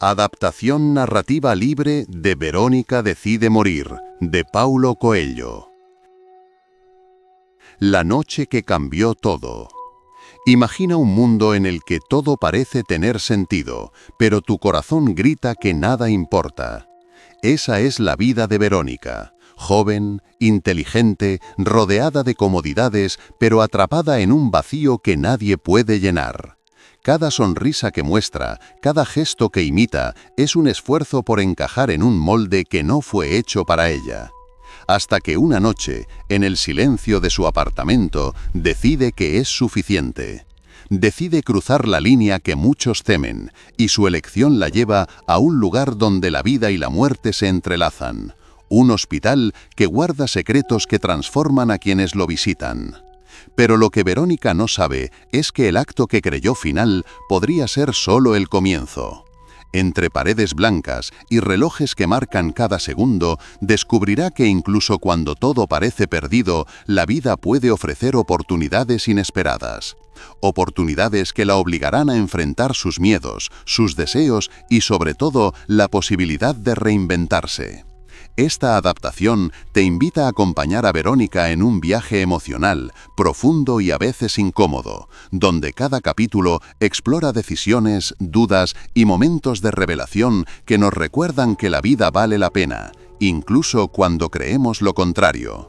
Adaptación narrativa libre de Verónica decide morir, de Paulo Coelho. La noche que cambió todo. Imagina un mundo en el que todo parece tener sentido, pero tu corazón grita que nada importa. Esa es la vida de Verónica, joven, inteligente, rodeada de comodidades, pero atrapada en un vacío que nadie puede llenar. Cada sonrisa que muestra, cada gesto que imita, es un esfuerzo por encajar en un molde que no fue hecho para ella. Hasta que una noche, en el silencio de su apartamento, decide que es suficiente. Decide cruzar la línea que muchos temen, y su elección la lleva a un lugar donde la vida y la muerte se entrelazan. Un hospital que guarda secretos que transforman a quienes lo visitan. Pero lo que Verónica no sabe es que el acto que creyó final podría ser solo el comienzo. Entre paredes blancas y relojes que marcan cada segundo, descubrirá que incluso cuando todo parece perdido, la vida puede ofrecer oportunidades inesperadas. Oportunidades que la obligarán a enfrentar sus miedos, sus deseos y sobre todo la posibilidad de reinventarse. Esta adaptación te invita a acompañar a Verónica en un viaje emocional, profundo y a veces incómodo, donde cada capítulo explora decisiones, dudas y momentos de revelación que nos recuerdan que la vida vale la pena, incluso cuando creemos lo contrario.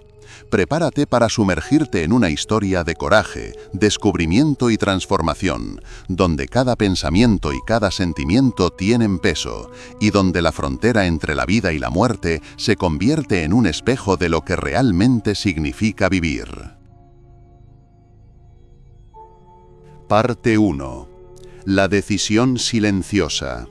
Prepárate para sumergirte en una historia de coraje, descubrimiento y transformación, donde cada pensamiento y cada sentimiento tienen peso, y donde la frontera entre la vida y la muerte se convierte en un espejo de lo que realmente significa vivir. Parte 1. La decisión silenciosa.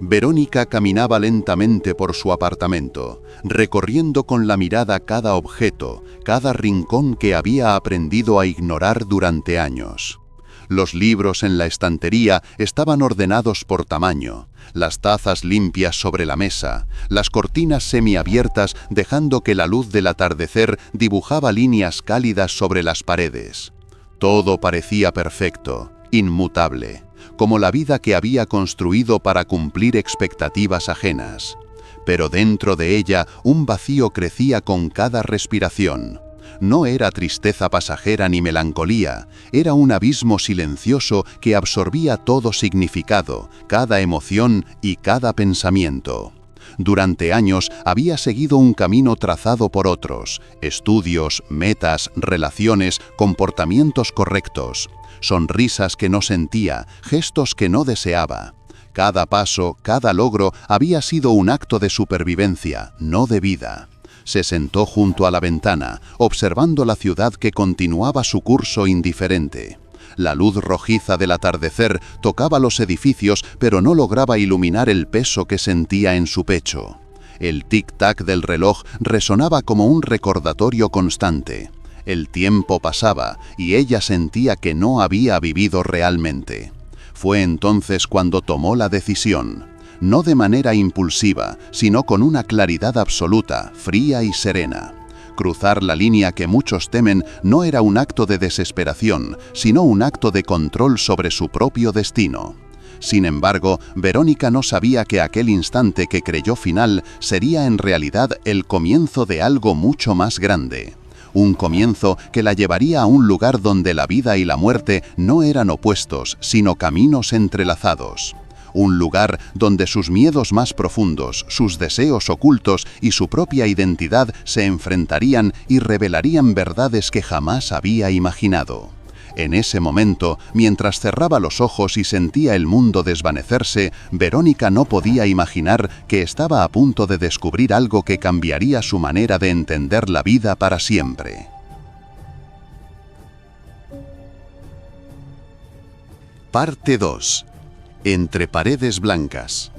Verónica caminaba lentamente por su apartamento, recorriendo con la mirada cada objeto, cada rincón que había aprendido a ignorar durante años. Los libros en la estantería estaban ordenados por tamaño, las tazas limpias sobre la mesa, las cortinas semiabiertas dejando que la luz del atardecer dibujaba líneas cálidas sobre las paredes. Todo parecía perfecto, inmutable, como la vida que había construido para cumplir expectativas ajenas. Pero dentro de ella un vacío crecía con cada respiración. No era tristeza pasajera ni melancolía, era un abismo silencioso que absorbía todo significado, cada emoción y cada pensamiento. Durante años había seguido un camino trazado por otros, estudios, metas, relaciones, comportamientos correctos, sonrisas que no sentía, gestos que no deseaba. Cada paso, cada logro había sido un acto de supervivencia, no de vida. Se sentó junto a la ventana, observando la ciudad que continuaba su curso indiferente. La luz rojiza del atardecer tocaba los edificios, pero no lograba iluminar el peso que sentía en su pecho. El tic-tac del reloj resonaba como un recordatorio constante. El tiempo pasaba y ella sentía que no había vivido realmente. Fue entonces cuando tomó la decisión, no de manera impulsiva, sino con una claridad absoluta, fría y serena. Cruzar la línea que muchos temen no era un acto de desesperación, sino un acto de control sobre su propio destino. Sin embargo, Verónica no sabía que aquel instante que creyó final sería en realidad el comienzo de algo mucho más grande. Un comienzo que la llevaría a un lugar donde la vida y la muerte no eran opuestos, sino caminos entrelazados. Un lugar donde sus miedos más profundos, sus deseos ocultos y su propia identidad se enfrentarían y revelarían verdades que jamás había imaginado. En ese momento, mientras cerraba los ojos y sentía el mundo desvanecerse, Verónica no podía imaginar que estaba a punto de descubrir algo que cambiaría su manera de entender la vida para siempre. Parte 2. Entre paredes blancas.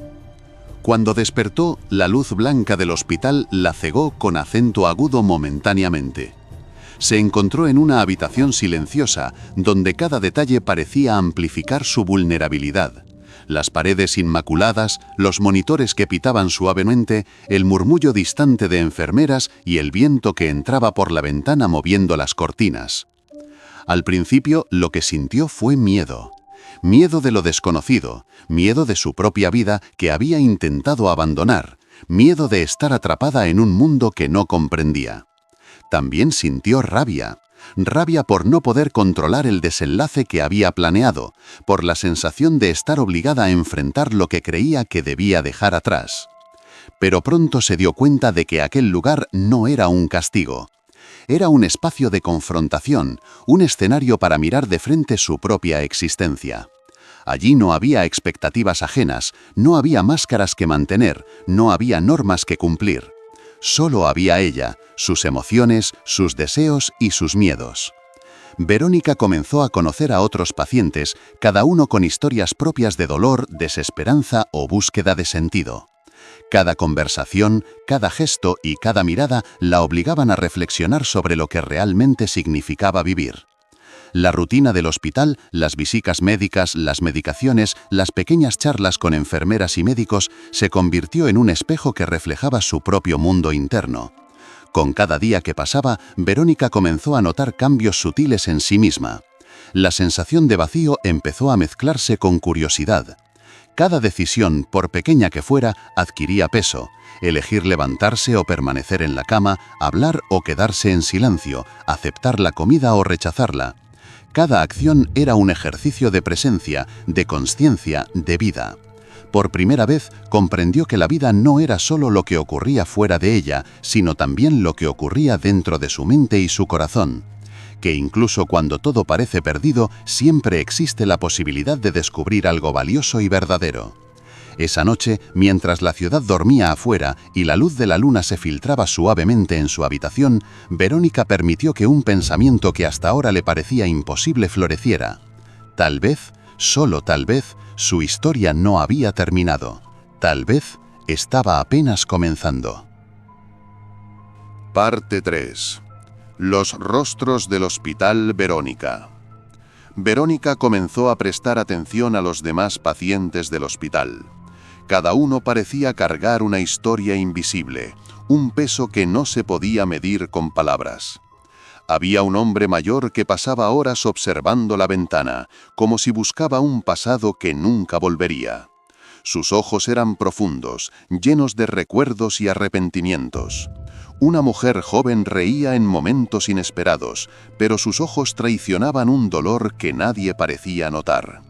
Cuando despertó, la luz blanca del hospital la cegó con acento agudo momentáneamente. Se encontró en una habitación silenciosa, donde cada detalle parecía amplificar su vulnerabilidad. Las paredes inmaculadas, los monitores que pitaban suavemente, el murmullo distante de enfermeras y el viento que entraba por la ventana moviendo las cortinas. Al principio, lo que sintió fue miedo. Miedo de lo desconocido, miedo de su propia vida que había intentado abandonar, miedo de estar atrapada en un mundo que no comprendía. También sintió rabia. Rabia por no poder controlar el desenlace que había planeado, por la sensación de estar obligada a enfrentar lo que creía que debía dejar atrás. Pero pronto se dio cuenta de que aquel lugar no era un castigo. Era un espacio de confrontación, un escenario para mirar de frente su propia existencia. Allí no había expectativas ajenas, no había máscaras que mantener, no había normas que cumplir. Solo había ella, sus emociones, sus deseos y sus miedos. Verónica comenzó a conocer a otros pacientes, cada uno con historias propias de dolor, desesperanza o búsqueda de sentido. Cada conversación, cada gesto y cada mirada la obligaban a reflexionar sobre lo que realmente significaba vivir. La rutina del hospital, las visitas médicas, las medicaciones, las pequeñas charlas con enfermeras y médicos se convirtió en un espejo que reflejaba su propio mundo interno. Con cada día que pasaba, Verónica comenzó a notar cambios sutiles en sí misma. La sensación de vacío empezó a mezclarse con curiosidad. Cada decisión, por pequeña que fuera, adquiría peso. Elegir levantarse o permanecer en la cama, hablar o quedarse en silencio, aceptar la comida o rechazarla. Cada acción era un ejercicio de presencia, de consciencia, de vida. Por primera vez comprendió que la vida no era solo lo que ocurría fuera de ella, sino también lo que ocurría dentro de su mente y su corazón. Que incluso cuando todo parece perdido, siempre existe la posibilidad de descubrir algo valioso y verdadero. Esa noche, mientras la ciudad dormía afuera y la luz de la luna se filtraba suavemente en su habitación, Verónica permitió que un pensamiento que hasta ahora le parecía imposible floreciera. Tal vez, solo tal vez, su historia no había terminado. Tal vez estaba apenas comenzando. Parte 3. Los rostros del Hospital Verónica. Verónica comenzó a prestar atención a los demás pacientes del hospital. Cada uno parecía cargar una historia invisible, un peso que no se podía medir con palabras. Había un hombre mayor que pasaba horas observando la ventana, como si buscaba un pasado que nunca volvería. Sus ojos eran profundos, llenos de recuerdos y arrepentimientos. Una mujer joven reía en momentos inesperados, pero sus ojos traicionaban un dolor que nadie parecía notar.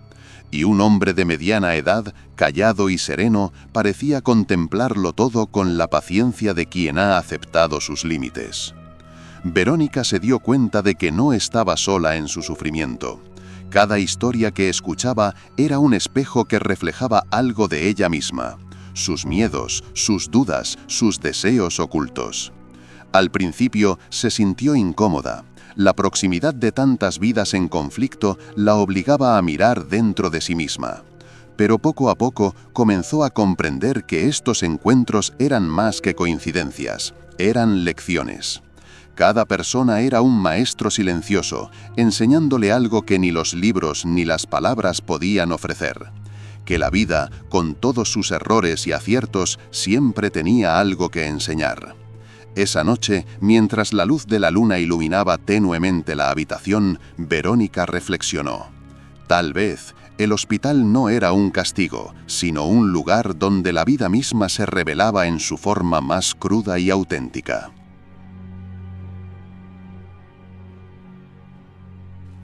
Y un hombre de mediana edad, callado y sereno, parecía contemplarlo todo con la paciencia de quien ha aceptado sus límites. Verónica se dio cuenta de que no estaba sola en su sufrimiento. Cada historia que escuchaba era un espejo que reflejaba algo de ella misma, sus miedos, sus dudas, sus deseos ocultos. Al principio se sintió incómoda. La proximidad de tantas vidas en conflicto la obligaba a mirar dentro de sí misma. Pero poco a poco comenzó a comprender que estos encuentros eran más que coincidencias, eran lecciones. Cada persona era un maestro silencioso, enseñándole algo que ni los libros ni las palabras podían ofrecer. Que la vida, con todos sus errores y aciertos, siempre tenía algo que enseñar. Esa noche, mientras la luz de la luna iluminaba tenuemente la habitación, Verónica reflexionó. Tal vez el hospital no era un castigo, sino un lugar donde la vida misma se revelaba en su forma más cruda y auténtica.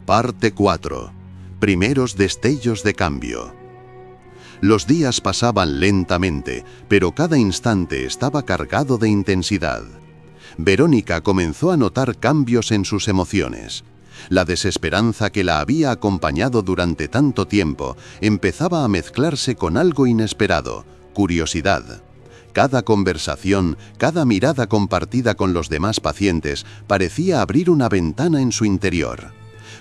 Parte 4. Primeros destellos de cambio. Los días pasaban lentamente, pero cada instante estaba cargado de intensidad. Verónica comenzó a notar cambios en sus emociones. La desesperanza que la había acompañado durante tanto tiempo empezaba a mezclarse con algo inesperado, curiosidad. Cada conversación, cada mirada compartida con los demás pacientes parecía abrir una ventana en su interior.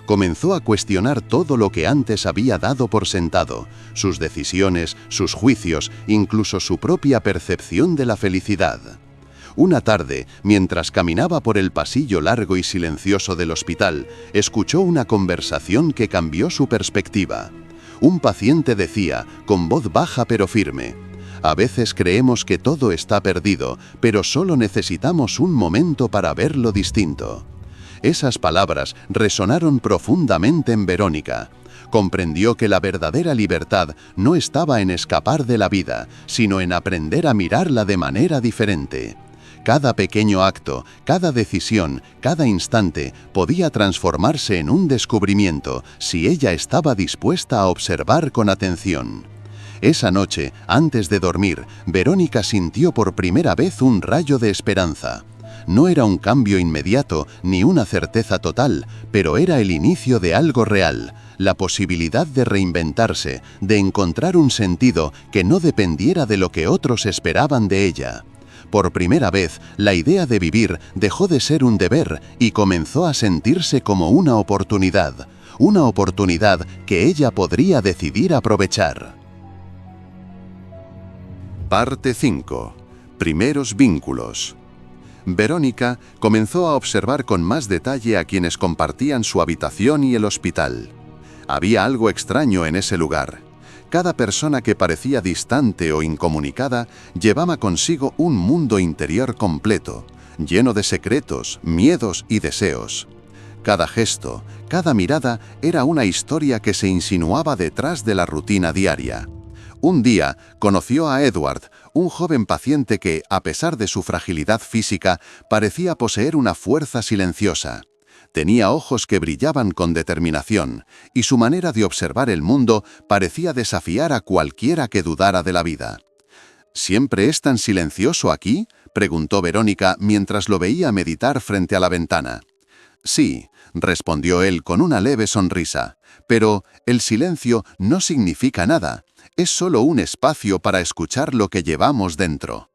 Comenzó a cuestionar todo lo que antes había dado por sentado, sus decisiones, sus juicios, incluso su propia percepción de la felicidad. Una tarde, mientras caminaba por el pasillo largo y silencioso del hospital, escuchó una conversación que cambió su perspectiva. Un paciente decía, con voz baja pero firme: «A veces creemos que todo está perdido, pero solo necesitamos un momento para verlo distinto». Esas palabras resonaron profundamente en Verónica. Comprendió que la verdadera libertad no estaba en escapar de la vida, sino en aprender a mirarla de manera diferente. Cada pequeño acto, cada decisión, cada instante podía transformarse en un descubrimiento si ella estaba dispuesta a observar con atención. Esa noche, antes de dormir, Verónica sintió por primera vez un rayo de esperanza. No era un cambio inmediato ni una certeza total, pero era el inicio de algo real, la posibilidad de reinventarse, de encontrar un sentido que no dependiera de lo que otros esperaban de ella. Por primera vez, la idea de vivir dejó de ser un deber y comenzó a sentirse como una oportunidad que ella podría decidir aprovechar. Parte 5. Primeros vínculos. Verónica comenzó a observar con más detalle a quienes compartían su habitación y el hospital. Había algo extraño en ese lugar. Cada persona que parecía distante o incomunicada llevaba consigo un mundo interior completo, lleno de secretos, miedos y deseos. Cada gesto, cada mirada era una historia que se insinuaba detrás de la rutina diaria. Un día conoció a Edward, un joven paciente que, a pesar de su fragilidad física, parecía poseer una fuerza silenciosa. Tenía ojos que brillaban con determinación, y su manera de observar el mundo parecía desafiar a cualquiera que dudara de la vida. ¿Siempre es tan silencioso aquí?, preguntó Verónica mientras lo veía meditar frente a la ventana. Sí, respondió él con una leve sonrisa, pero el silencio no significa nada. Es solo un espacio para escuchar lo que llevamos dentro.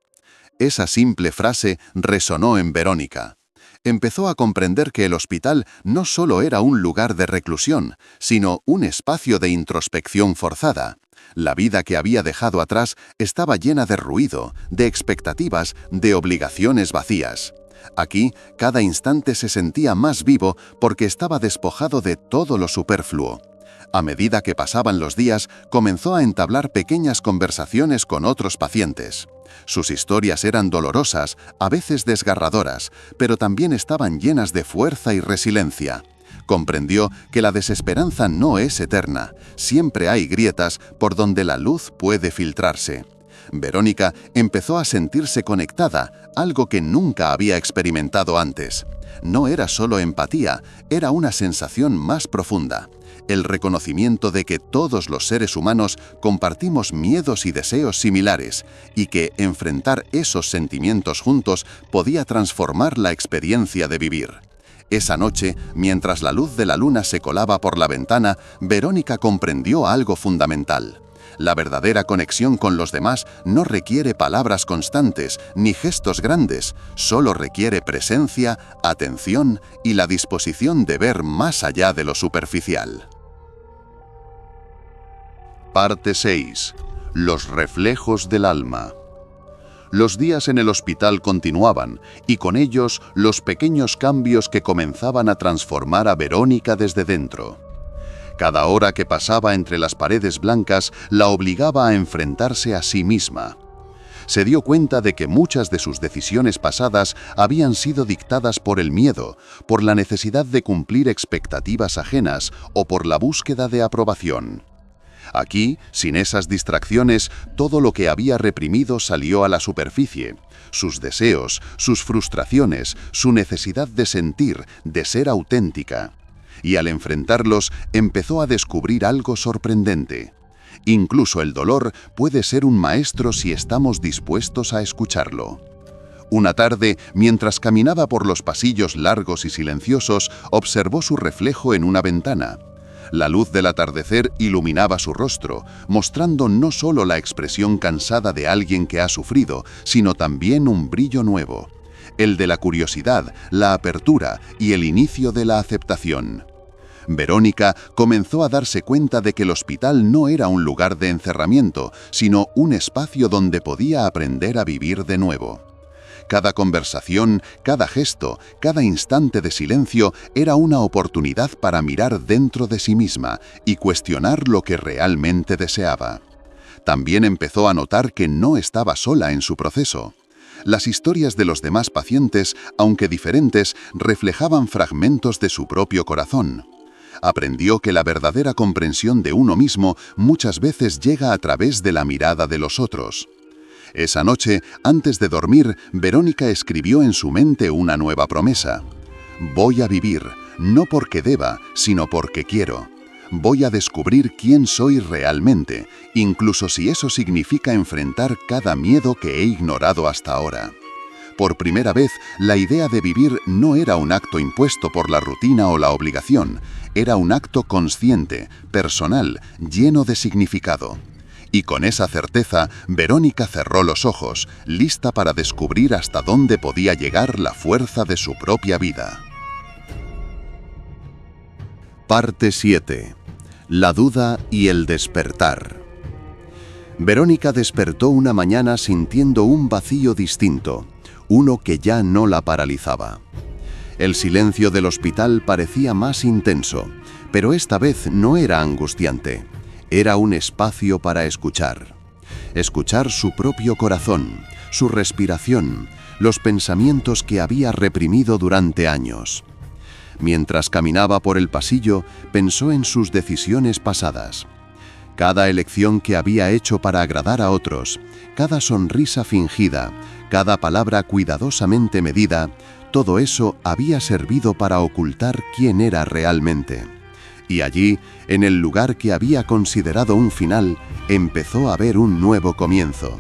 Esa simple frase resonó en Verónica. Empezó a comprender que el hospital no solo era un lugar de reclusión, sino un espacio de introspección forzada. La vida que había dejado atrás estaba llena de ruido, de expectativas, de obligaciones vacías. Aquí, cada instante se sentía más vivo porque estaba despojado de todo lo superfluo. A medida que pasaban los días, comenzó a entablar pequeñas conversaciones con otros pacientes. Sus historias eran dolorosas, a veces desgarradoras, pero también estaban llenas de fuerza y resiliencia. Comprendió que la desesperanza no es eterna, siempre hay grietas por donde la luz puede filtrarse. Verónica empezó a sentirse conectada, algo que nunca había experimentado antes. No era solo empatía, era una sensación más profunda. El reconocimiento de que todos los seres humanos compartimos miedos y deseos similares, y que enfrentar esos sentimientos juntos podía transformar la experiencia de vivir. Esa noche, mientras la luz de la luna se colaba por la ventana, Verónica comprendió algo fundamental. La verdadera conexión con los demás no requiere palabras constantes ni gestos grandes, solo requiere presencia, atención y la disposición de ver más allá de lo superficial. Parte 6. Los reflejos del alma. Los días en el hospital continuaban, y con ellos los pequeños cambios que comenzaban a transformar a Verónica desde dentro. Cada hora que pasaba entre las paredes blancas la obligaba a enfrentarse a sí misma. Se dio cuenta de que muchas de sus decisiones pasadas habían sido dictadas por el miedo, por la necesidad de cumplir expectativas ajenas o por la búsqueda de aprobación. Aquí, sin esas distracciones, todo lo que había reprimido salió a la superficie. Sus deseos, sus frustraciones, su necesidad de sentir, de ser auténtica. Y al enfrentarlos, empezó a descubrir algo sorprendente. Incluso el dolor puede ser un maestro si estamos dispuestos a escucharlo. Una tarde, mientras caminaba por los pasillos largos y silenciosos, observó su reflejo en una ventana. La luz del atardecer iluminaba su rostro, mostrando no solo la expresión cansada de alguien que ha sufrido, sino también un brillo nuevo, el de la curiosidad, la apertura y el inicio de la aceptación. Verónica comenzó a darse cuenta de que el hospital no era un lugar de encerramiento, sino un espacio donde podía aprender a vivir de nuevo. Cada conversación, cada gesto, cada instante de silencio era una oportunidad para mirar dentro de sí misma y cuestionar lo que realmente deseaba. También empezó a notar que no estaba sola en su proceso. Las historias de los demás pacientes, aunque diferentes, reflejaban fragmentos de su propio corazón. Aprendió que la verdadera comprensión de uno mismo muchas veces llega a través de la mirada de los otros. Esa noche, antes de dormir, Verónica escribió en su mente una nueva promesa. Voy a vivir, no porque deba, sino porque quiero. Voy a descubrir quién soy realmente, incluso si eso significa enfrentar cada miedo que he ignorado hasta ahora. Por primera vez, la idea de vivir no era un acto impuesto por la rutina o la obligación, era un acto consciente, personal, lleno de significado. Y con esa certeza, Verónica cerró los ojos, lista para descubrir hasta dónde podía llegar la fuerza de su propia vida. Parte 7. La duda y el despertar. Verónica despertó una mañana sintiendo un vacío distinto, uno que ya no la paralizaba. El silencio del hospital parecía más intenso, pero esta vez no era angustiante. Era un espacio para escuchar. Escuchar su propio corazón, su respiración, los pensamientos que había reprimido durante años. Mientras caminaba por el pasillo, pensó en sus decisiones pasadas. Cada elección que había hecho para agradar a otros, cada sonrisa fingida, cada palabra cuidadosamente medida, todo eso había servido para ocultar quién era realmente. Y allí, en el lugar que había considerado un final, empezó a ver un nuevo comienzo.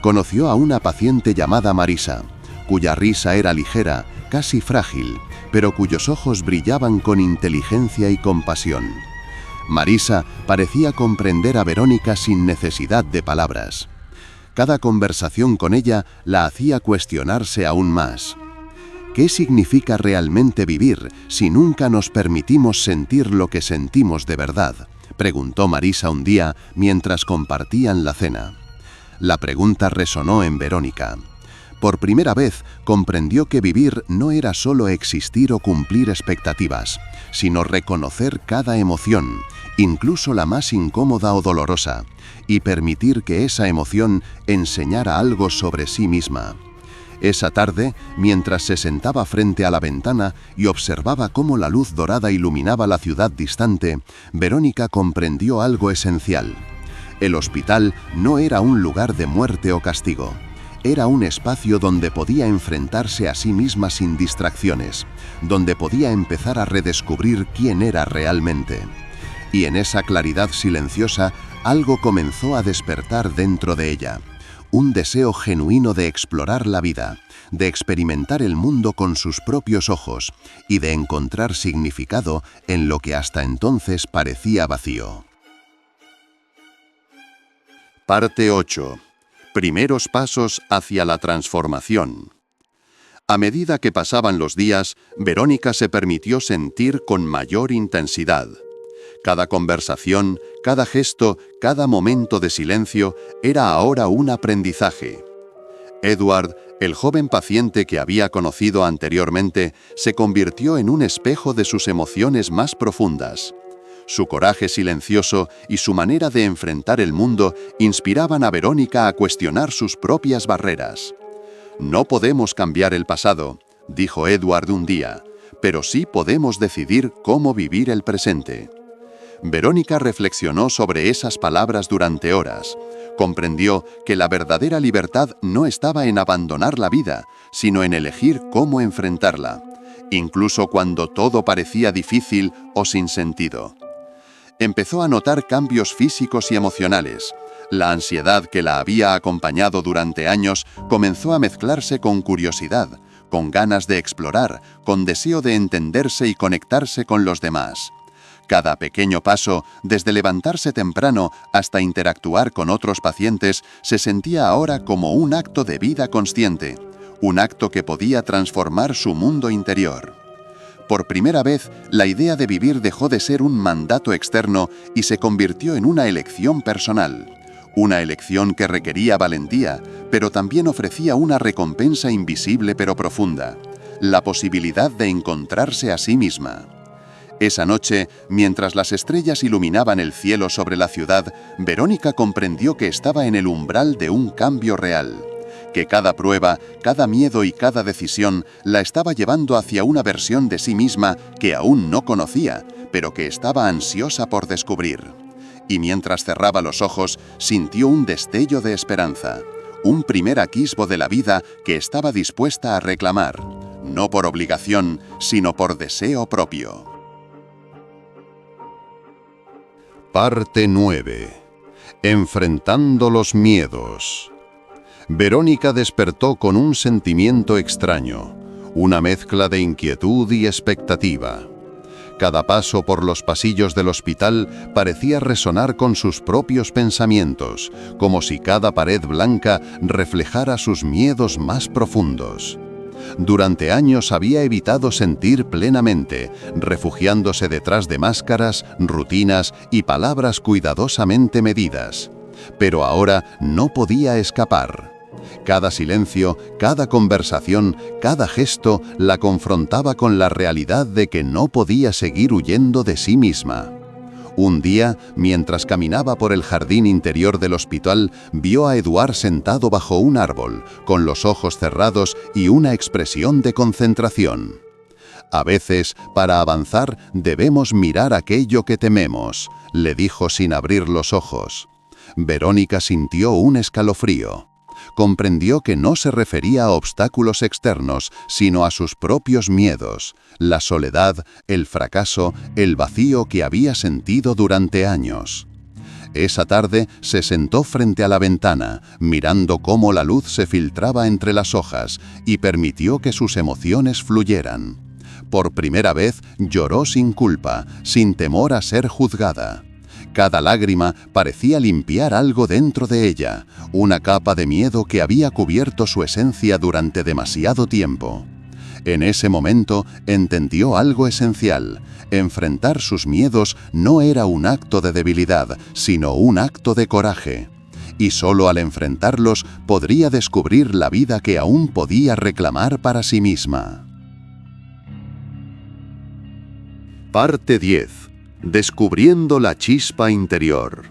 Conoció a una paciente llamada Marisa, cuya risa era ligera, casi frágil, pero cuyos ojos brillaban con inteligencia y compasión. Marisa parecía comprender a Verónica sin necesidad de palabras. Cada conversación con ella la hacía cuestionarse aún más. ¿Qué significa realmente vivir si nunca nos permitimos sentir lo que sentimos de verdad?, preguntó Marisa un día mientras compartían la cena. La pregunta resonó en Verónica. Por primera vez comprendió que vivir no era solo existir o cumplir expectativas, sino reconocer cada emoción, incluso la más incómoda o dolorosa, y permitir que esa emoción enseñara algo sobre sí misma. Esa tarde, mientras se sentaba frente a la ventana y observaba cómo la luz dorada iluminaba la ciudad distante, Verónica comprendió algo esencial. El hospital no era un lugar de muerte o castigo. Era un espacio donde podía enfrentarse a sí misma sin distracciones, donde podía empezar a redescubrir quién era realmente. Y en esa claridad silenciosa, algo comenzó a despertar dentro de ella. Un deseo genuino de explorar la vida, de experimentar el mundo con sus propios ojos y de encontrar significado en lo que hasta entonces parecía vacío. Parte 8. Primeros pasos hacia la transformación. A medida que pasaban los días, Verónica se permitió sentir con mayor intensidad. Cada conversación, cada gesto, cada momento de silencio era ahora un aprendizaje. Edward, el joven paciente que había conocido anteriormente, se convirtió en un espejo de sus emociones más profundas. Su coraje silencioso y su manera de enfrentar el mundo inspiraban a Verónica a cuestionar sus propias barreras. «No podemos cambiar el pasado», dijo Edward un día, «pero sí podemos decidir cómo vivir el presente». Verónica reflexionó sobre esas palabras durante horas. Comprendió que la verdadera libertad no estaba en abandonar la vida, sino en elegir cómo enfrentarla, incluso cuando todo parecía difícil o sin sentido. Empezó a notar cambios físicos y emocionales. La ansiedad que la había acompañado durante años comenzó a mezclarse con curiosidad, con ganas de explorar, con deseo de entenderse y conectarse con los demás. Cada pequeño paso, desde levantarse temprano hasta interactuar con otros pacientes, se sentía ahora como un acto de vida consciente, un acto que podía transformar su mundo interior. Por primera vez, la idea de vivir dejó de ser un mandato externo y se convirtió en una elección personal. Una elección que requería valentía, pero también ofrecía una recompensa invisible pero profunda: la posibilidad de encontrarse a sí misma. Esa noche, mientras las estrellas iluminaban el cielo sobre la ciudad, Verónica comprendió que estaba en el umbral de un cambio real, que cada prueba, cada miedo y cada decisión la estaba llevando hacia una versión de sí misma que aún no conocía, pero que estaba ansiosa por descubrir. Y mientras cerraba los ojos, sintió un destello de esperanza, un primer atisbo de la vida que estaba dispuesta a reclamar, no por obligación, sino por deseo propio. Parte 9. Enfrentando los miedos. Verónica despertó con un sentimiento extraño, una mezcla de inquietud y expectativa. Cada paso por los pasillos del hospital parecía resonar con sus propios pensamientos, como si cada pared blanca reflejara sus miedos más profundos. Durante años había evitado sentir plenamente, refugiándose detrás de máscaras, rutinas y palabras cuidadosamente medidas. Pero ahora no podía escapar. Cada silencio, cada conversación, cada gesto la confrontaba con la realidad de que no podía seguir huyendo de sí misma. Un día, mientras caminaba por el jardín interior del hospital, vio a Eduard sentado bajo un árbol, con los ojos cerrados y una expresión de concentración. «A veces, para avanzar, debemos mirar aquello que tememos», le dijo sin abrir los ojos. Verónica sintió un escalofrío. Comprendió que no se refería a obstáculos externos, sino a sus propios miedos, la soledad, el fracaso, el vacío que había sentido durante años. Esa tarde se sentó frente a la ventana, mirando cómo la luz se filtraba entre las hojas y permitió que sus emociones fluyeran. Por primera vez lloró sin culpa, sin temor a ser juzgada. Cada lágrima parecía limpiar algo dentro de ella, una capa de miedo que había cubierto su esencia durante demasiado tiempo. En ese momento entendió algo esencial: enfrentar sus miedos no era un acto de debilidad, sino un acto de coraje. Y solo al enfrentarlos podría descubrir la vida que aún podía reclamar para sí misma. Parte 10. Descubriendo la chispa interior.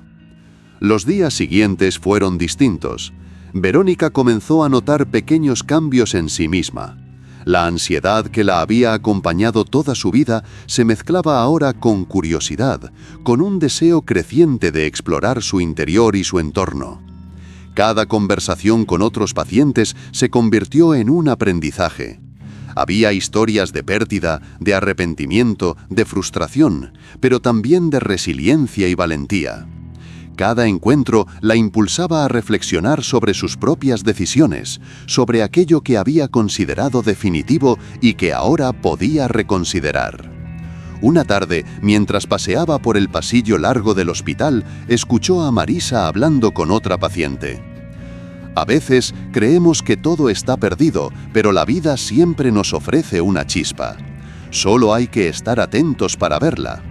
Los días siguientes fueron distintos. Verónica comenzó a notar pequeños cambios en sí misma. La ansiedad que la había acompañado toda su vida se mezclaba ahora con curiosidad, con un deseo creciente de explorar su interior y su entorno. Cada conversación con otros pacientes se convirtió en un aprendizaje. Había historias de pérdida, de arrepentimiento, de frustración, pero también de resiliencia y valentía. Cada encuentro la impulsaba a reflexionar sobre sus propias decisiones, sobre aquello que había considerado definitivo y que ahora podía reconsiderar. Una tarde, mientras paseaba por el pasillo largo del hospital, escuchó a Marisa hablando con otra paciente. A veces creemos que todo está perdido, pero la vida siempre nos ofrece una chispa. Solo hay que estar atentos para verla.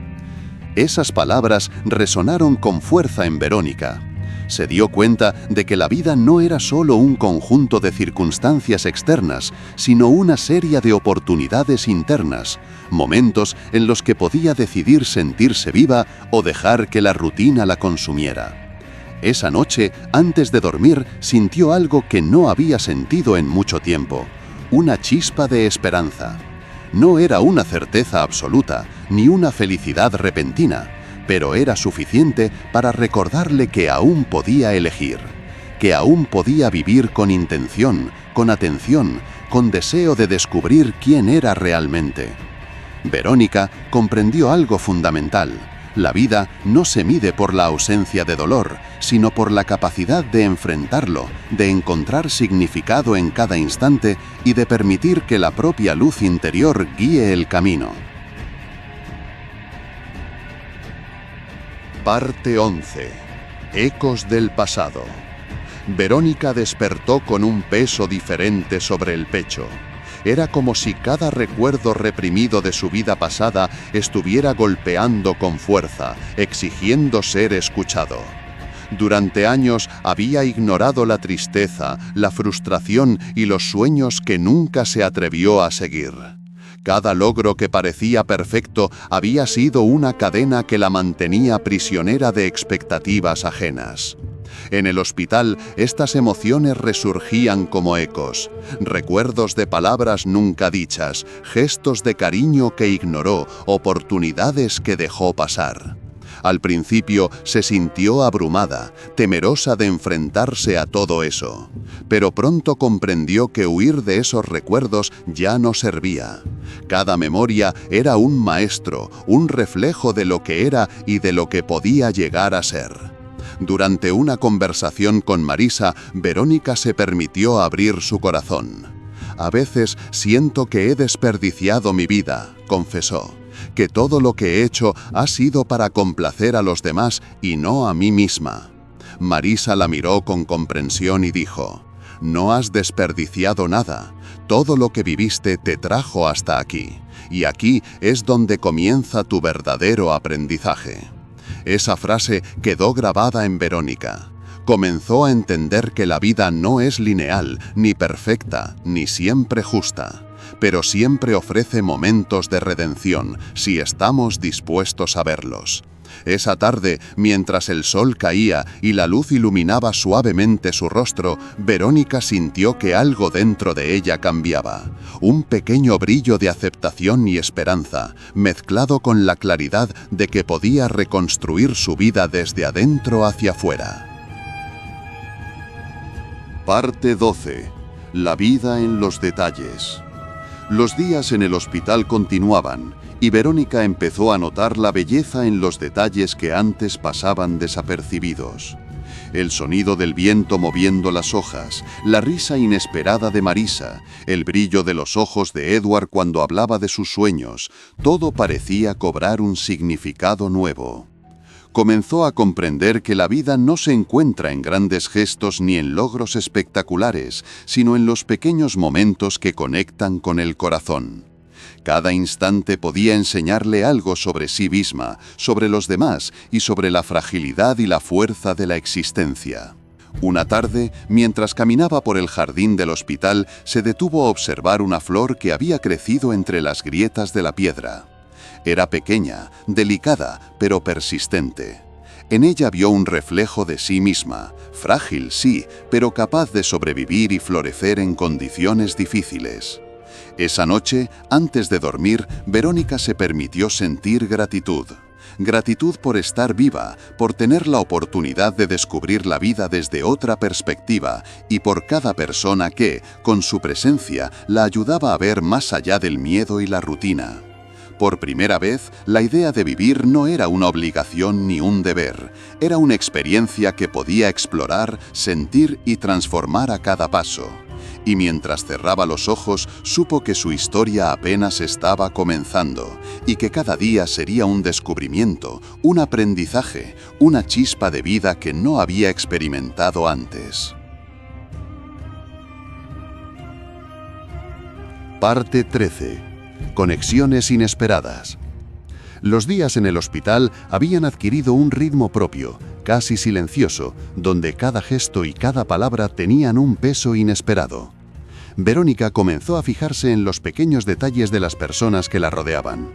Esas palabras resonaron con fuerza en Verónica. Se dio cuenta de que la vida no era solo un conjunto de circunstancias externas, sino una serie de oportunidades internas, momentos en los que podía decidir sentirse viva o dejar que la rutina la consumiera. Esa noche, antes de dormir, sintió algo que no había sentido en mucho tiempo: una chispa de esperanza. No era una certeza absoluta, ni una felicidad repentina, pero era suficiente para recordarle que aún podía elegir, que aún podía vivir con intención, con atención, con deseo de descubrir quién era realmente. Verónica comprendió algo fundamental: la vida no se mide por la ausencia de dolor, sino por la capacidad de enfrentarlo, de encontrar significado en cada instante y de permitir que la propia luz interior guíe el camino. Parte 11. Ecos del pasado. Verónica despertó con un peso diferente sobre el pecho. Era como si cada recuerdo reprimido de su vida pasada estuviera golpeando con fuerza, exigiendo ser escuchado. Durante años había ignorado la tristeza, la frustración y los sueños que nunca se atrevió a seguir. Cada logro que parecía perfecto había sido una cadena que la mantenía prisionera de expectativas ajenas. En el hospital, estas emociones resurgían como ecos, recuerdos de palabras nunca dichas, gestos de cariño que ignoró, oportunidades que dejó pasar. Al principio se sintió abrumada, temerosa de enfrentarse a todo eso, pero pronto comprendió que huir de esos recuerdos ya no servía. Cada memoria era un maestro, un reflejo de lo que era y de lo que podía llegar a ser. Durante una conversación con Marisa, Verónica se permitió abrir su corazón. «A veces siento que he desperdiciado mi vida», confesó, «que todo lo que he hecho ha sido para complacer a los demás y no a mí misma». Marisa la miró con comprensión y dijo, «No has desperdiciado nada. Todo lo que viviste te trajo hasta aquí, y aquí es donde comienza tu verdadero aprendizaje». Esa frase quedó grabada en Verónica. Comenzó a entender que la vida no es lineal, ni perfecta, ni siempre justa, pero siempre ofrece momentos de redención si estamos dispuestos a verlos. Esa tarde, mientras el sol caía y la luz iluminaba suavemente su rostro, Verónica sintió que algo dentro de ella cambiaba. Un pequeño brillo de aceptación y esperanza, mezclado con la claridad de que podía reconstruir su vida desde adentro hacia afuera. Parte 12. La vida en los detalles. Los días en el hospital continuaban, y Verónica empezó a notar la belleza en los detalles que antes pasaban desapercibidos. El sonido del viento moviendo las hojas, la risa inesperada de Marisa, el brillo de los ojos de Edward cuando hablaba de sus sueños, todo parecía cobrar un significado nuevo. Comenzó a comprender que la vida no se encuentra en grandes gestos ni en logros espectaculares, sino en los pequeños momentos que conectan con el corazón. Cada instante podía enseñarle algo sobre sí misma, sobre los demás y sobre la fragilidad y la fuerza de la existencia. Una tarde, mientras caminaba por el jardín del hospital, se detuvo a observar una flor que había crecido entre las grietas de la piedra. Era pequeña, delicada, pero persistente. En ella vio un reflejo de sí misma, frágil, sí, pero capaz de sobrevivir y florecer en condiciones difíciles. Esa noche, antes de dormir, Verónica se permitió sentir gratitud. Gratitud por estar viva, por tener la oportunidad de descubrir la vida desde otra perspectiva y por cada persona que, con su presencia, la ayudaba a ver más allá del miedo y la rutina. Por primera vez, la idea de vivir no era una obligación ni un deber, era una experiencia que podía explorar, sentir y transformar a cada paso. Y mientras cerraba los ojos, supo que su historia apenas estaba comenzando y que cada día sería un descubrimiento, un aprendizaje, una chispa de vida que no había experimentado antes. Parte 13. Conexiones inesperadas. Los días en el hospital habían adquirido un ritmo propio, casi silencioso, donde cada gesto y cada palabra tenían un peso inesperado. Verónica comenzó a fijarse en los pequeños detalles de las personas que la rodeaban.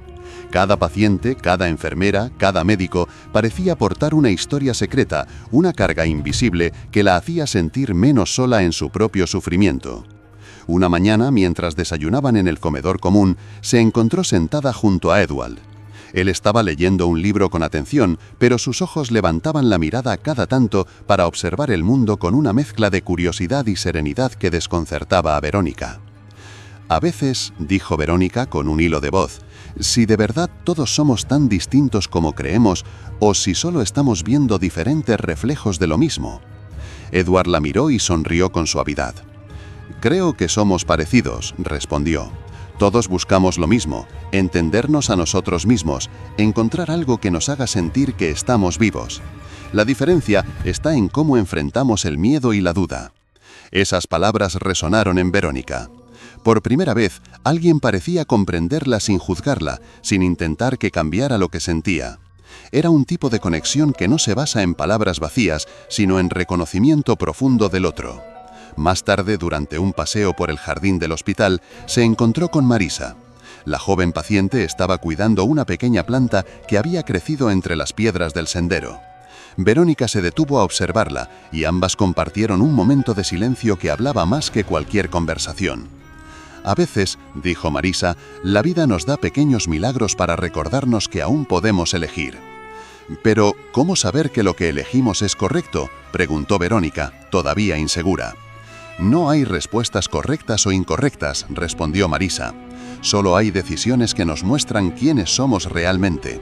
Cada paciente, cada enfermera, cada médico parecía portar una historia secreta, una carga invisible que la hacía sentir menos sola en su propio sufrimiento. Una mañana, mientras desayunaban en el comedor común, se encontró sentada junto a Edward. Él estaba leyendo un libro con atención, pero sus ojos levantaban la mirada cada tanto para observar el mundo con una mezcla de curiosidad y serenidad que desconcertaba a Verónica. «A veces», dijo Verónica con un hilo de voz, «si de verdad todos somos tan distintos como creemos, o si solo estamos viendo diferentes reflejos de lo mismo». Edward la miró y sonrió con suavidad. «Creo que somos parecidos», respondió. «Todos buscamos lo mismo, entendernos a nosotros mismos, encontrar algo que nos haga sentir que estamos vivos. La diferencia está en cómo enfrentamos el miedo y la duda». Esas palabras resonaron en Verónica. Por primera vez, alguien parecía comprenderla sin juzgarla, sin intentar que cambiara lo que sentía. Era un tipo de conexión que no se basa en palabras vacías, sino en reconocimiento profundo del otro. Más tarde, durante un paseo por el jardín del hospital, se encontró con Marisa. La joven paciente estaba cuidando una pequeña planta que había crecido entre las piedras del sendero. Verónica se detuvo a observarla y ambas compartieron un momento de silencio que hablaba más que cualquier conversación. A veces, dijo Marisa, la vida nos da pequeños milagros para recordarnos que aún podemos elegir. Pero, ¿cómo saber que lo que elegimos es correcto?, preguntó Verónica, todavía insegura. No hay respuestas correctas o incorrectas, respondió Marisa. Solo hay decisiones que nos muestran quiénes somos realmente.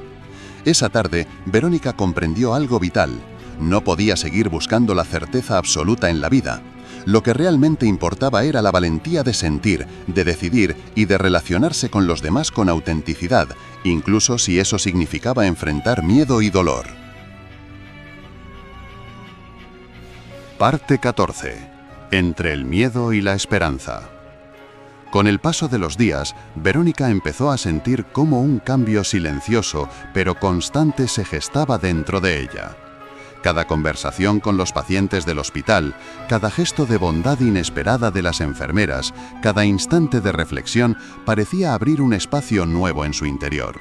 Esa tarde, Verónica comprendió algo vital. No podía seguir buscando la certeza absoluta en la vida. Lo que realmente importaba era la valentía de sentir, de decidir y de relacionarse con los demás con autenticidad, incluso si eso significaba enfrentar miedo y dolor. Parte 14. Entre el miedo y la esperanza. Con el paso de los días, Verónica empezó a sentir cómo un cambio silencioso pero constante se gestaba dentro de ella. Cada conversación con los pacientes del hospital, cada gesto de bondad inesperada de las enfermeras, cada instante de reflexión parecía abrir un espacio nuevo en su interior.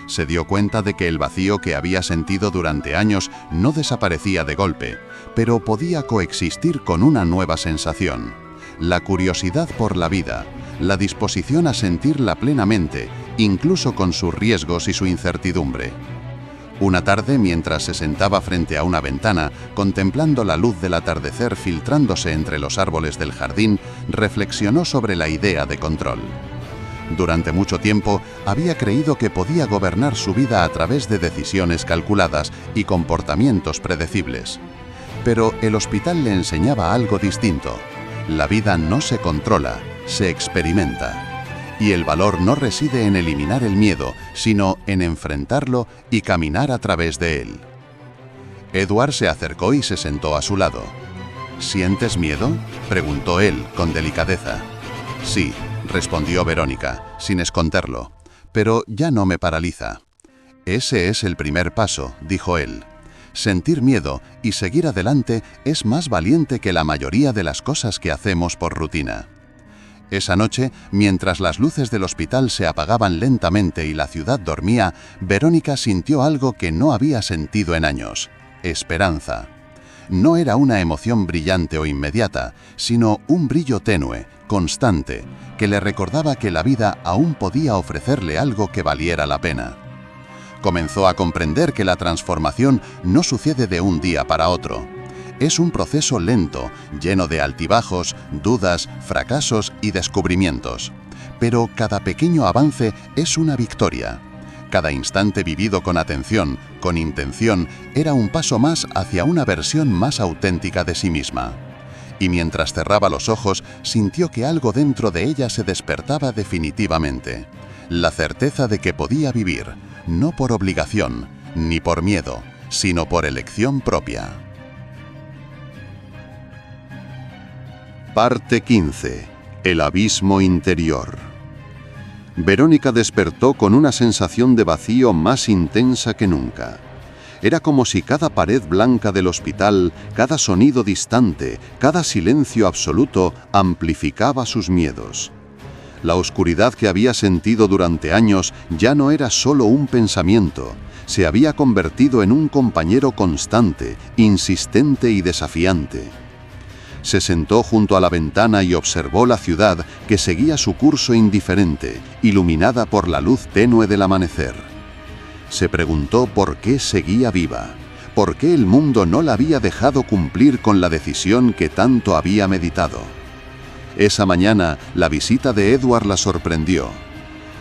Se dio cuenta de que el vacío que había sentido durante años no desaparecía de golpe, pero podía coexistir con una nueva sensación: la curiosidad por la vida, la disposición a sentirla plenamente, incluso con sus riesgos y su incertidumbre. Una tarde, mientras se sentaba frente a una ventana, contemplando la luz del atardecer filtrándose entre los árboles del jardín, reflexionó sobre la idea de control. Durante mucho tiempo había creído que podía gobernar su vida a través de decisiones calculadas y comportamientos predecibles. Pero el hospital le enseñaba algo distinto. La vida no se controla, se experimenta. Y el valor no reside en eliminar el miedo, sino en enfrentarlo y caminar a través de él. Edward se acercó y se sentó a su lado. ¿Sientes miedo?, preguntó él con delicadeza. Sí, respondió Verónica, sin esconderlo, pero ya no me paraliza. Ese es el primer paso, dijo él. Sentir miedo y seguir adelante es más valiente que la mayoría de las cosas que hacemos por rutina. Esa noche, mientras las luces del hospital se apagaban lentamente y la ciudad dormía, Verónica sintió algo que no había sentido en años: esperanza. No era una emoción brillante o inmediata, sino un brillo tenue, constante, que le recordaba que la vida aún podía ofrecerle algo que valiera la pena. Comenzó a comprender que la transformación no sucede de un día para otro. Es un proceso lento, lleno de altibajos, dudas, fracasos y descubrimientos. Pero cada pequeño avance es una victoria. Cada instante vivido con atención, con intención, era un paso más hacia una versión más auténtica de sí misma. Y mientras cerraba los ojos, sintió que algo dentro de ella se despertaba definitivamente. La certeza de que podía vivir, no por obligación, ni por miedo, sino por elección propia. Parte 15. El abismo interior. Verónica despertó con una sensación de vacío más intensa que nunca. Era como si cada pared blanca del hospital, cada sonido distante, cada silencio absoluto amplificaba sus miedos. La oscuridad que había sentido durante años ya no era solo un pensamiento, se había convertido en un compañero constante, insistente y desafiante. Se sentó junto a la ventana y observó la ciudad que seguía su curso indiferente, iluminada por la luz tenue del amanecer. Se preguntó por qué seguía viva, por qué el mundo no la había dejado cumplir con la decisión que tanto había meditado. Esa mañana, la visita de Edward la sorprendió.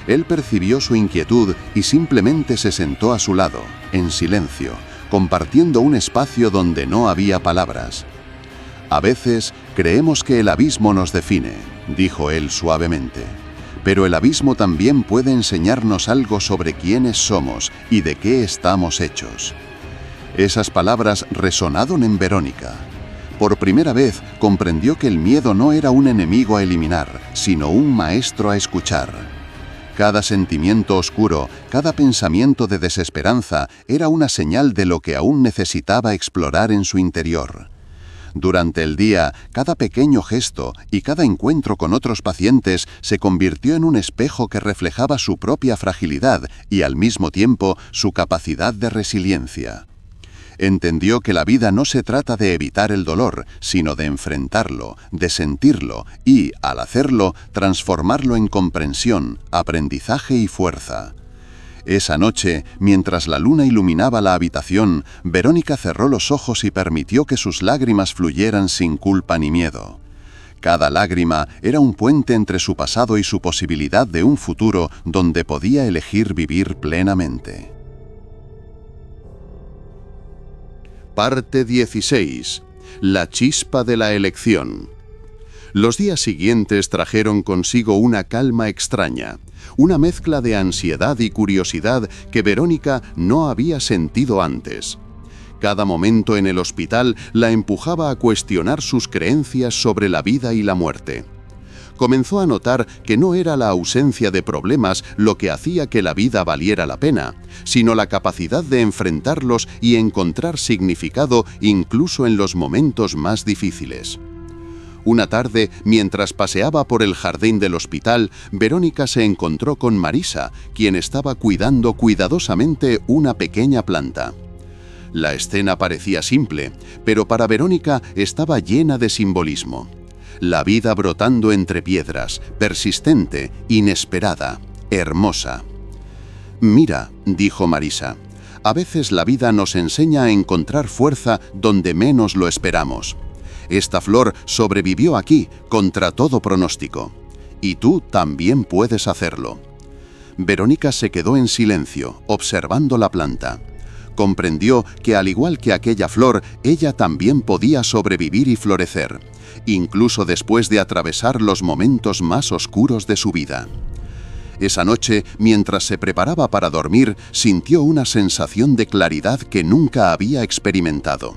Él percibió su inquietud y simplemente se sentó a su lado, en silencio, compartiendo un espacio donde no había palabras. A veces creemos que el abismo nos define, dijo él suavemente, pero el abismo también puede enseñarnos algo sobre quiénes somos y de qué estamos hechos. Esas palabras resonaron en Verónica. Por primera vez comprendió que el miedo no era un enemigo a eliminar, sino un maestro a escuchar. Cada sentimiento oscuro, cada pensamiento de desesperanza era una señal de lo que aún necesitaba explorar en su interior. Durante el día, cada pequeño gesto y cada encuentro con otros pacientes se convirtió en un espejo que reflejaba su propia fragilidad y al mismo tiempo su capacidad de resiliencia. Entendió que la vida no se trata de evitar el dolor, sino de enfrentarlo, de sentirlo y, al hacerlo, transformarlo en comprensión, aprendizaje y fuerza. Esa noche, mientras la luna iluminaba la habitación, Verónica cerró los ojos y permitió que sus lágrimas fluyeran sin culpa ni miedo. Cada lágrima era un puente entre su pasado y su posibilidad de un futuro donde podía elegir vivir plenamente. Parte 16. La chispa de la elección. Los días siguientes trajeron consigo una calma extraña, una mezcla de ansiedad y curiosidad que Verónica no había sentido antes. Cada momento en el hospital la empujaba a cuestionar sus creencias sobre la vida y la muerte. Comenzó a notar que no era la ausencia de problemas lo que hacía que la vida valiera la pena, sino la capacidad de enfrentarlos y encontrar significado incluso en los momentos más difíciles. Una tarde, mientras paseaba por el jardín del hospital, Verónica se encontró con Marisa, quien estaba cuidando cuidadosamente una pequeña planta. La escena parecía simple, pero para Verónica estaba llena de simbolismo. La vida brotando entre piedras, persistente, inesperada, hermosa. «Mira», dijo Marisa, «a veces la vida nos enseña a encontrar fuerza donde menos lo esperamos. Esta flor sobrevivió aquí, contra todo pronóstico. Y tú también puedes hacerlo». Verónica se quedó en silencio, observando la planta. Comprendió que al igual que aquella flor, ella también podía sobrevivir y florecer, incluso después de atravesar los momentos más oscuros de su vida. Esa noche, mientras se preparaba para dormir, sintió una sensación de claridad que nunca había experimentado.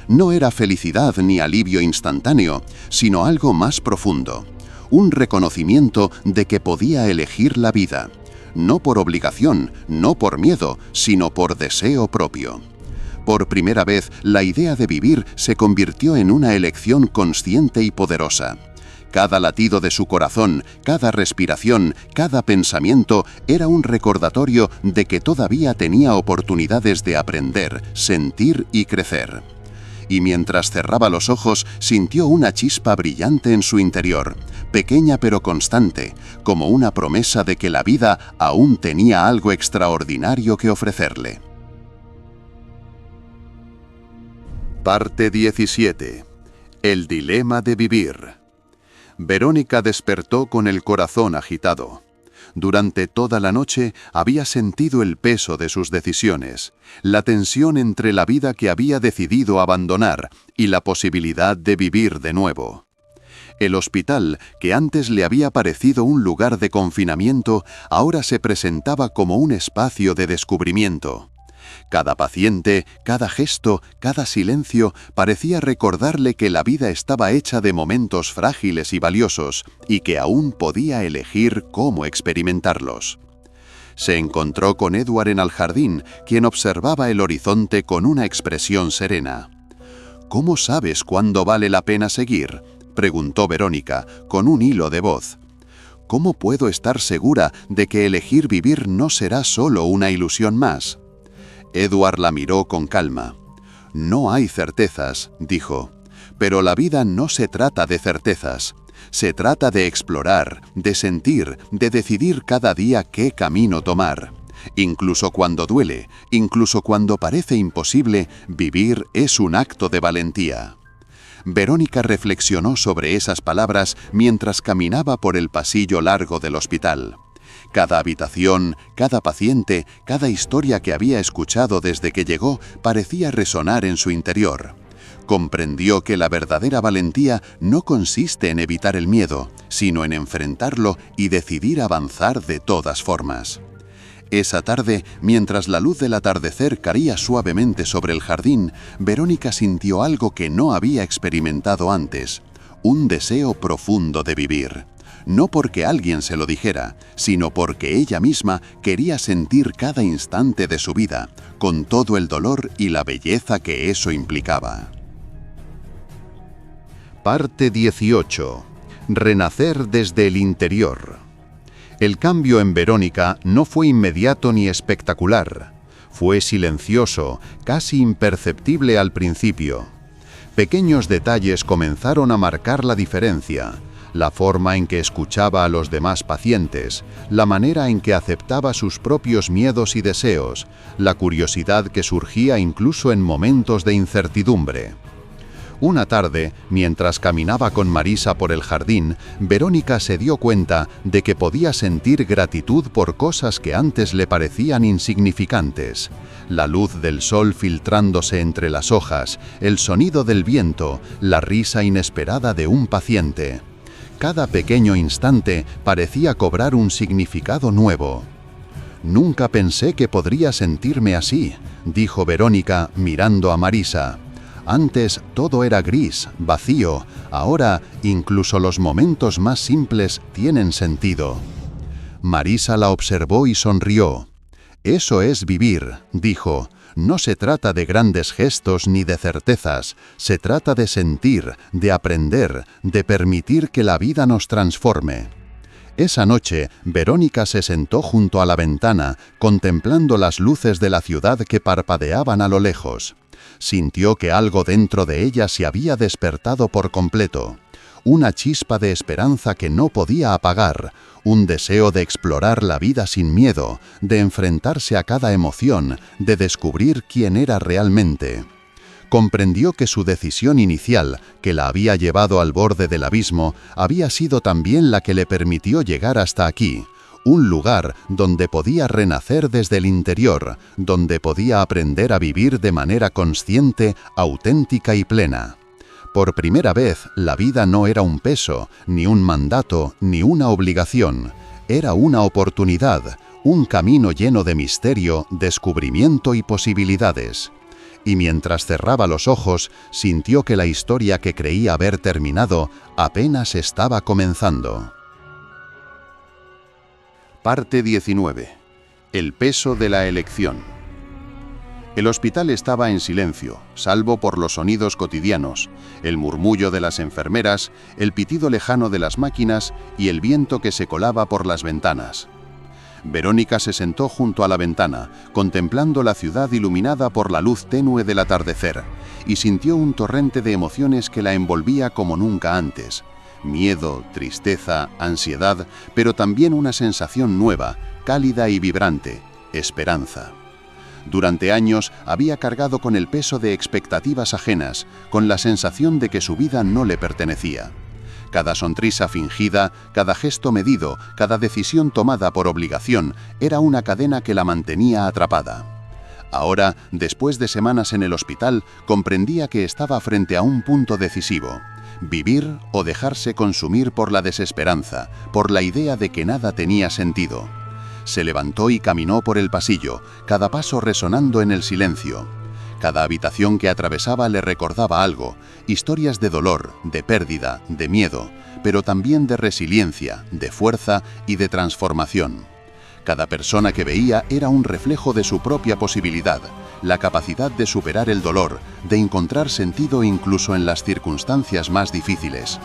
No era felicidad ni alivio instantáneo, sino algo más profundo, un reconocimiento de que podía elegir la vida. No por obligación, no por miedo, sino por deseo propio. Por primera vez, la idea de vivir se convirtió en una elección consciente y poderosa. Cada latido de su corazón, cada respiración, cada pensamiento era un recordatorio de que todavía tenía oportunidades de aprender, sentir y crecer. Y mientras cerraba los ojos, sintió una chispa brillante en su interior, pequeña pero constante, como una promesa de que la vida aún tenía algo extraordinario que ofrecerle. Parte 17. El dilema de vivir. Verónica despertó con el corazón agitado. Durante toda la noche había sentido el peso de sus decisiones, la tensión entre la vida que había decidido abandonar y la posibilidad de vivir de nuevo. El hospital, que antes le había parecido un lugar de confinamiento, ahora se presentaba como un espacio de descubrimiento. Cada paciente, cada gesto, cada silencio parecía recordarle que la vida estaba hecha de momentos frágiles y valiosos y que aún podía elegir cómo experimentarlos. Se encontró con Edward en el jardín, quien observaba el horizonte con una expresión serena. «¿Cómo sabes cuándo vale la pena seguir?», preguntó Verónica, con un hilo de voz. «¿Cómo puedo estar segura de que elegir vivir no será solo una ilusión más?». Edward la miró con calma. «No hay certezas», dijo, «pero la vida no se trata de certezas. Se trata de explorar, de sentir, de decidir cada día qué camino tomar. Incluso cuando duele, incluso cuando parece imposible, vivir es un acto de valentía». Verónica reflexionó sobre esas palabras mientras caminaba por el pasillo largo del hospital. Cada habitación, cada paciente, cada historia que había escuchado desde que llegó parecía resonar en su interior. Comprendió que la verdadera valentía no consiste en evitar el miedo, sino en enfrentarlo y decidir avanzar de todas formas. Esa tarde, mientras la luz del atardecer caía suavemente sobre el jardín, Verónica sintió algo que no había experimentado antes, un deseo profundo de vivir. No porque alguien se lo dijera, sino porque ella misma quería sentir cada instante de su vida, con todo el dolor y la belleza que eso implicaba. Parte 18. Renacer desde el interior. El cambio en Verónica no fue inmediato ni espectacular. Fue silencioso, casi imperceptible al principio. Pequeños detalles comenzaron a marcar la diferencia. La forma en que escuchaba a los demás pacientes, la manera en que aceptaba sus propios miedos y deseos, la curiosidad que surgía incluso en momentos de incertidumbre. Una tarde, mientras caminaba con Marisa por el jardín, Verónica se dio cuenta de que podía sentir gratitud por cosas que antes le parecían insignificantes. La luz del sol filtrándose entre las hojas, el sonido del viento, la risa inesperada de un paciente. Cada pequeño instante parecía cobrar un significado nuevo. «Nunca pensé que podría sentirme así», dijo Verónica mirando a Marisa. «Antes todo era gris, vacío, ahora incluso los momentos más simples tienen sentido». Marisa la observó y sonrió. «Eso es vivir», dijo. «No se trata de grandes gestos ni de certezas, se trata de sentir, de aprender, de permitir que la vida nos transforme». Esa noche, Verónica se sentó junto a la ventana, contemplando las luces de la ciudad que parpadeaban a lo lejos. Sintió que algo dentro de ella se había despertado por completo. Una chispa de esperanza que no podía apagar, un deseo de explorar la vida sin miedo, de enfrentarse a cada emoción, de descubrir quién era realmente. Comprendió que su decisión inicial, que la había llevado al borde del abismo, había sido también la que le permitió llegar hasta aquí, un lugar donde podía renacer desde el interior, donde podía aprender a vivir de manera consciente, auténtica y plena. Por primera vez, la vida no era un peso, ni un mandato, ni una obligación. Era una oportunidad, un camino lleno de misterio, descubrimiento y posibilidades. Y mientras cerraba los ojos, sintió que la historia que creía haber terminado apenas estaba comenzando. Parte 19. El peso de la elección. El hospital estaba en silencio, salvo por los sonidos cotidianos, el murmullo de las enfermeras, el pitido lejano de las máquinas y el viento que se colaba por las ventanas. Verónica se sentó junto a la ventana, contemplando la ciudad iluminada por la luz tenue del atardecer, y sintió un torrente de emociones que la envolvía como nunca antes. Miedo, tristeza, ansiedad, pero también una sensación nueva, cálida y vibrante: esperanza. Durante años había cargado con el peso de expectativas ajenas, con la sensación de que su vida no le pertenecía. Cada sonrisa fingida, cada gesto medido, cada decisión tomada por obligación, era una cadena que la mantenía atrapada. Ahora, después de semanas en el hospital, comprendía que estaba frente a un punto decisivo: vivir o dejarse consumir por la desesperanza, por la idea de que nada tenía sentido. Se levantó y caminó por el pasillo, cada paso resonando en el silencio. Cada habitación que atravesaba le recordaba algo, historias de dolor, de pérdida, de miedo, pero también de resiliencia, de fuerza y de transformación. Cada persona que veía era un reflejo de su propia posibilidad, la capacidad de superar el dolor, de encontrar sentido incluso en las circunstancias más difíciles.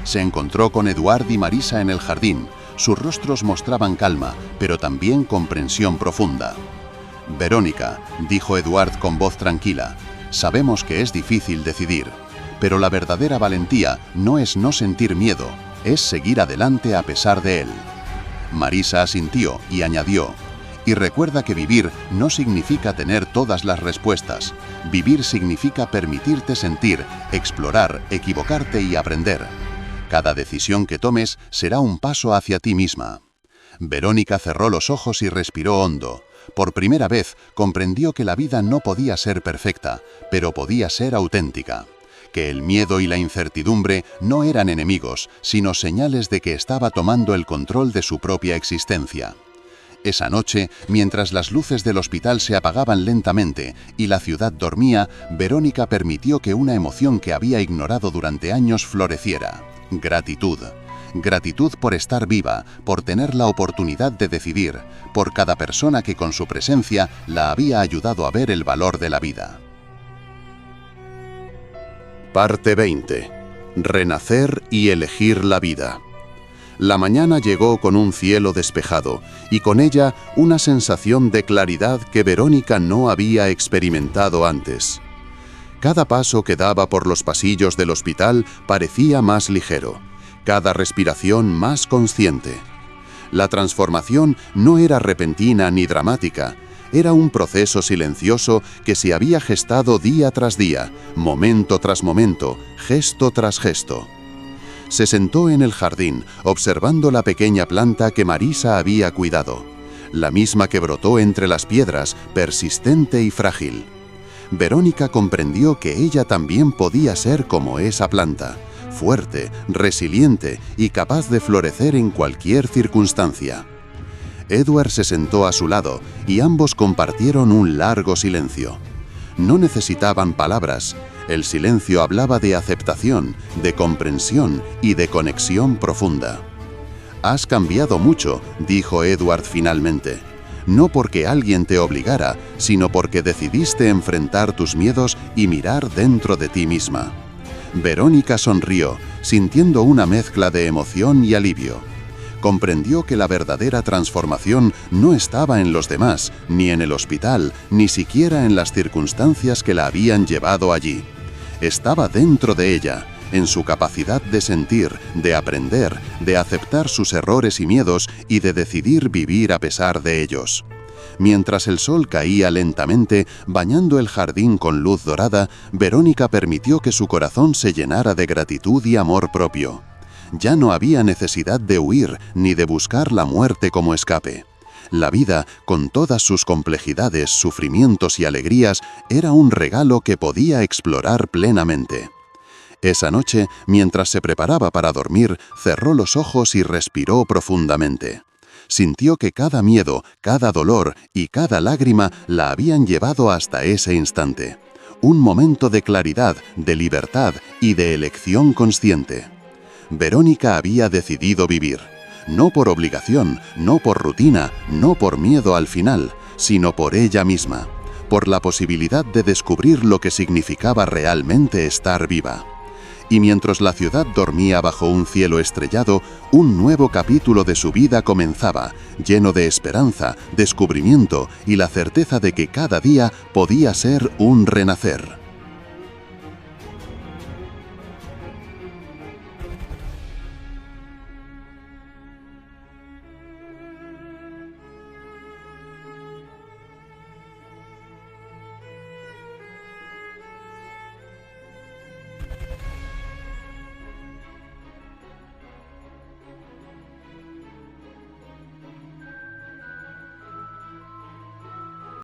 Se encontró con Eduard y Marisa en el jardín. Sus rostros mostraban calma, pero también comprensión profunda. «Verónica», dijo Eduard con voz tranquila, «sabemos que es difícil decidir, pero la verdadera valentía no es no sentir miedo, es seguir adelante a pesar de él». Marisa asintió y añadió: «Y recuerda que vivir no significa tener todas las respuestas. Vivir significa permitirte sentir, explorar, equivocarte y aprender. Cada decisión que tomes será un paso hacia ti misma». Verónica cerró los ojos y respiró hondo. Por primera vez comprendió que la vida no podía ser perfecta, pero podía ser auténtica. Que el miedo y la incertidumbre no eran enemigos, sino señales de que estaba tomando el control de su propia existencia. Esa noche, mientras las luces del hospital se apagaban lentamente y la ciudad dormía, Verónica permitió que una emoción que había ignorado durante años floreciera: gratitud. Gratitud por estar viva, por tener la oportunidad de decidir, por cada persona que con su presencia la había ayudado a ver el valor de la vida. Parte 20. Renacer y elegir la vida. La mañana llegó con un cielo despejado y con ella una sensación de claridad que Verónica no había experimentado antes. Cada paso que daba por los pasillos del hospital parecía más ligero, cada respiración más consciente. La transformación no era repentina ni dramática, era un proceso silencioso que se había gestado día tras día, momento tras momento, gesto tras gesto. Se sentó en el jardín, observando la pequeña planta que Marisa había cuidado, la misma que brotó entre las piedras, persistente y frágil. Verónica comprendió que ella también podía ser como esa planta, fuerte, resiliente y capaz de florecer en cualquier circunstancia. Edward se sentó a su lado y ambos compartieron un largo silencio. No necesitaban palabras. El silencio hablaba de aceptación, de comprensión y de conexión profunda. «Has cambiado mucho», dijo Edward finalmente. «No porque alguien te obligara, sino porque decidiste enfrentar tus miedos y mirar dentro de ti misma». Verónica sonrió, sintiendo una mezcla de emoción y alivio. Comprendió que la verdadera transformación no estaba en los demás, ni en el hospital, ni siquiera en las circunstancias que la habían llevado allí. Estaba dentro de ella, en su capacidad de sentir, de aprender, de aceptar sus errores y miedos y de decidir vivir a pesar de ellos. Mientras el sol caía lentamente, bañando el jardín con luz dorada, Verónica permitió que su corazón se llenara de gratitud y amor propio. Ya no había necesidad de huir ni de buscar la muerte como escape. La vida, con todas sus complejidades, sufrimientos y alegrías, era un regalo que podía explorar plenamente. Esa noche, mientras se preparaba para dormir, cerró los ojos y respiró profundamente. Sintió que cada miedo, cada dolor y cada lágrima la habían llevado hasta ese instante. Un momento de claridad, de libertad y de elección consciente. Verónica había decidido vivir. No por obligación, no por rutina, no por miedo al final, sino por ella misma, por la posibilidad de descubrir lo que significaba realmente estar viva. Y mientras la ciudad dormía bajo un cielo estrellado, un nuevo capítulo de su vida comenzaba, lleno de esperanza, descubrimiento y la certeza de que cada día podía ser un renacer.